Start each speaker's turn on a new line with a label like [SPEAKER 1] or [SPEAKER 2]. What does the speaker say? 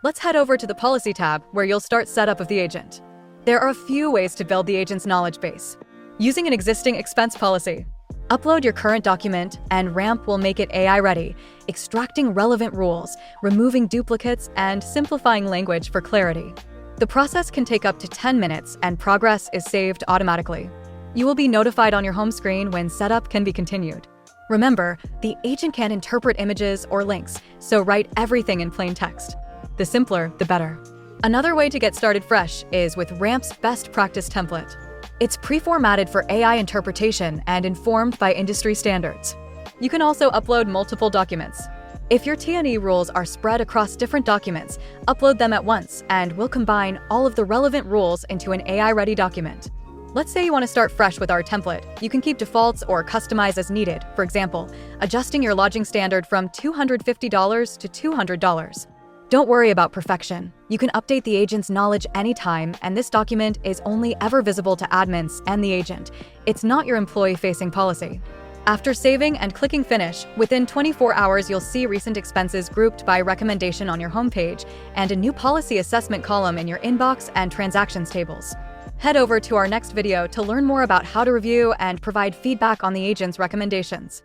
[SPEAKER 1] Let's head over to the Policy tab, where you'll start setup of the agent. There are a few ways to build the agent's knowledge base. Using an existing expense policy. Upload your current document, and RAMP will make it AI-ready, extracting relevant rules, removing duplicates, and simplifying language for clarity. The process can take up to 10 minutes, and progress is saved automatically. You will be notified on your home screen when setup can be continued. Remember, the agent can interpret images or links, so write everything in plain text. The simpler, the better. Another way to get started fresh is with RAMP's best practice template. It's pre-formatted for AI interpretation and informed by industry standards. You can also upload multiple documents. If your T&E rules are spread across different documents, upload them at once, and we'll combine all of the relevant rules into an AI-ready document. Let's say you want to start fresh with our template. You can keep defaults or customize as needed, for example, adjusting your lodging standard from $250 to $200. Don't worry about perfection. You can update the agent's knowledge anytime, and this document is only ever visible to admins and the agent. It's not your employee-facing policy. After saving and clicking Finish, within 24 hours you'll see recent expenses grouped by recommendation on your homepage and a new policy assessment column in your inbox and transactions tables. Head over to our next video to learn more about how to review and provide feedback on the agent's recommendations.